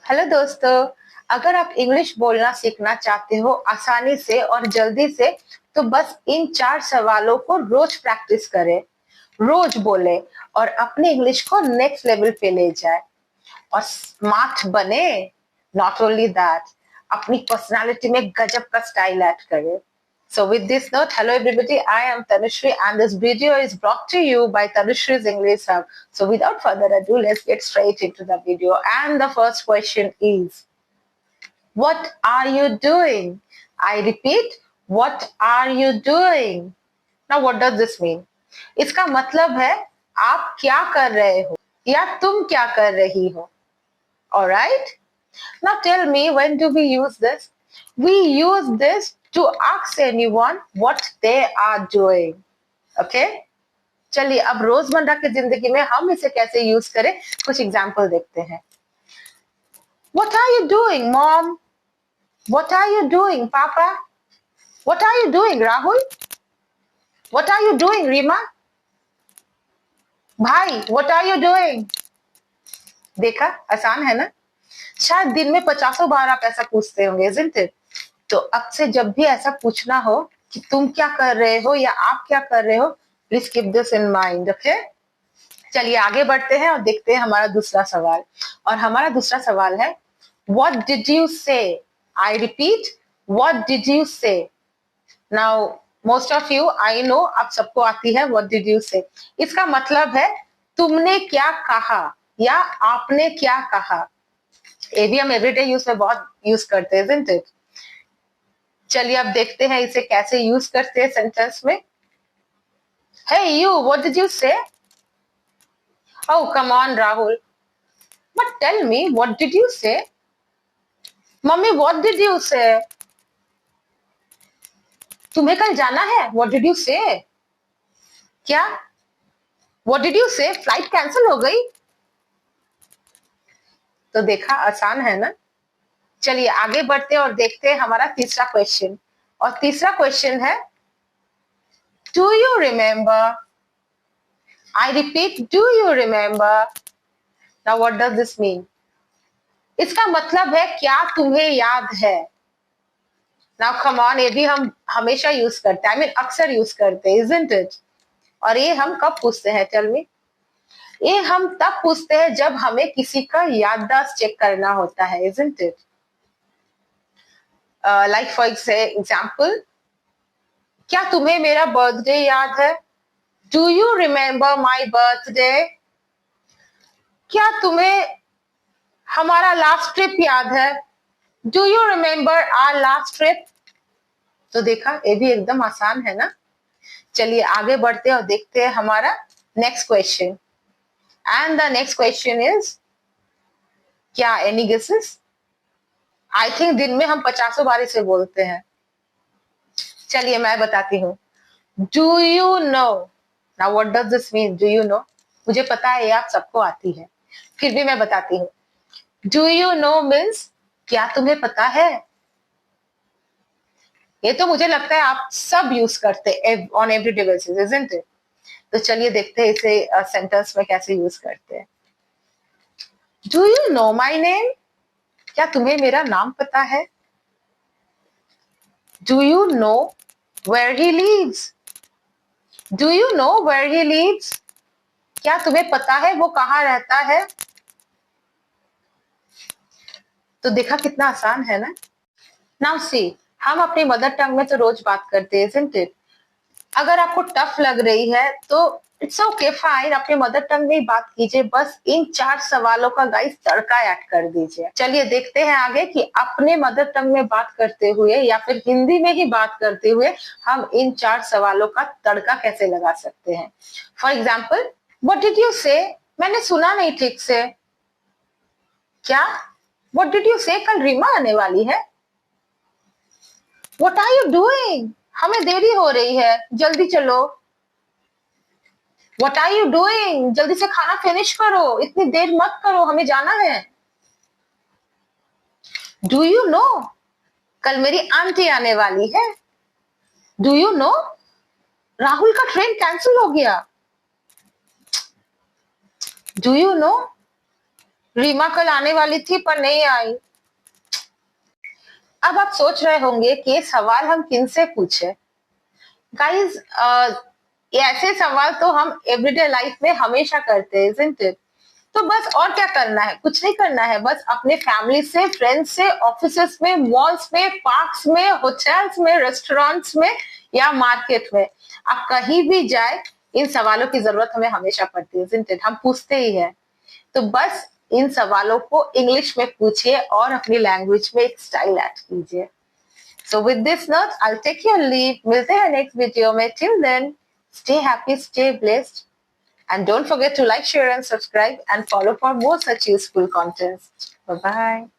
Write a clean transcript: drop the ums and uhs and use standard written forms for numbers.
Hello दोस्तों। अगर आप इंग्लिश बोलना सीखना चाहते हो आसानी से और जल्दी से, तो बस इन 4 सवालों को रोज प्रैक्टिस करें, रोज बोले और अपने इंग्लिश को नेक्स्ट लेवल पे ले जाए और स्मार्ट बने। नॉट ओनली दैट, अपनी पर्सनालिटी में गजब का स्टाइल ऐड करे। So with this note, hello everybody, I am Tanushree and this video is brought to you by Tanushree's English Hub. So without further ado, let's get straight into the video. And the first question is, what are you doing? I repeat, what are you doing? Now what does this mean? इसका मतलब है आप क्या कर रहे हो या तुम क्या कर रही हो. Alright? Now tell me, when do we use this? We use this to ask anyone what they are doing. Okay? चलिए अब रोजमर्रा की जिंदगी में हम इसे कैसे यूज करें, कुछ एग्जाम्पल देखते हैं. What are you doing, mom? What are you doing, papa? What are you doing, Rahul? What are you doing, Rima? भाई, what are you doing? देखा, आसान है ना. शायद दिन में 50 बार आप ऐसा पूछते होंगे, isn't it? तो अब से जब भी ऐसा पूछना हो कि तुम क्या कर रहे हो या आप क्या कर रहे हो, please keep this in mind. Okay, चलिए आगे बढ़ते हैं और देखते हैं हमारा दूसरा सवाल. और हमारा दूसरा सवाल है, what did you say? I repeat, what did you say? Now most of you, I know आप सबको आती है व्हाट डिड यू से. इसका मतलब है तुमने क्या कहा या आपने क्या कहा. ये भी हम एवरीडे यूज में बहुत यूज करते हैं, isn't it? चलिए अब देखते हैं इसे कैसे यूज करते हैं सेंटेंस में. Hey you, what did you say? Oh come on Rahul, but tell me, what did you say? Mummy, what did you say? तुम्हें कल जाना है, what did you say? क्या? What did you say? Flight cancel हो गई. तो देखा, आसान है ना. चलिए आगे बढ़ते हैं और देखते हैं हमारा तीसरा क्वेश्चन. और तीसरा क्वेश्चन है, do you remember? I repeat, do you remember? Now what does this mean? इसका मतलब है क्या तुम्हें याद है. नाउ कम ऑन, ये भी हम हमेशा यूज करते हैं, आई मीन अक्सर यूज करते हैं, isn't it? और ये हम कब पूछते हैं, टेल मी? ये हम तब पूछते हैं जब हमें किसी का याददाश्त चेक करना होता है, isn't it? Like for example, क्या तुम्हें मेरा बर्थडे याद है? Do you remember my birthday? क्या तुम्हें हमारा लास्ट ट्रिप याद है? Do you remember our last trip? तो देखा, ये भी एकदम आसान है ना. चलिए आगे बढ़ते और देखते हैं हमारा next question. And the next question is, क्या एनी गेसेस? आई थिंक दिन में हम 50 बार इसे बोलते हैं. चलिए मैं बताती हूँ. Do you no? Now what does this mean, do you no? मुझे पता है ये आप सबको आती है, फिर भी मैं बताती हूँ. डू यू नो मीन्स क्या तुम्हें पता है. ये तो मुझे लगता है आप सब यूज करते हैं on everyday basis, isn't it? तो चलिए देखते हैं इसे सेंटेंस में कैसे यूज करते हैं. Do you know my name? क्या तुम्हें मेरा नाम पता है? Do you know where he lives? Do you know where he lives? क्या तुम्हें पता है वो कहाँ रहता है? तो देखा कितना आसान है ना. नाउ सी, हम अपनी मदर टंग में तो रोज बात करते हैं, isn't it? अगर आपको टफ लग रही है तो इट्स ओके, फाइन, अपने मदर टंग में ही बात कीजिए. बस इन 4 सवालों का गाइस तड़का ऐड कर दीजिए. चलिए देखते हैं आगे कि अपने मदर टंग में बात करते हुए या फिर हिंदी में ही बात करते हुए हम इन 4 सवालों का तड़का कैसे लगा सकते हैं. For example, what did you से? मैंने सुना नहीं ठीक से. क्या? व्हाट डिड यू से? कल रीमा आने वाली है. What are you doing? हमें देरी हो रही है, जल्दी चलो. What are you doing? जल्दी से खाना फिनिश करो, इतनी देर मत करो, हमें जाना है. Do you know? कल मेरी आंटी आने वाली है. Do you know? राहुल का ट्रेन कैंसिल हो गया. Do you know? रीमा कल आने वाली थी पर नहीं आई। अब आप सोच रहे होंगे कि ये सवाल हम किनसे पूछे। गाइस, ये ऐसे सवाल तो हम एवरीडे लाइफ में हमेशा करते हैं, isn't it? तो बस और क्या करना है, कुछ नहीं करना है, बस अपने फैमिली से, फ्रेंड्स से, ऑफिसेस में, मॉल्स में, पार्क्स में, होटल्स में, रेस्टोरेंट्स में या मार्केट में, आप कहीं भी जाए, इन सवालों की जरूरत हमें हमेशा पड़ती है, isn't it? हम पूछते ही है। तो बस इन सवालों को इंग्लिश में पूछिए और अपनी लैंग्वेज में एक स्टाइल ऐड कीजिए। So with this note, I'll take your leave. मिलते हैं next वीडियो में. Till then, stay happy, stay blessed, and don't forget to like, share, and subscribe, and follow for more such useful content. Bye bye.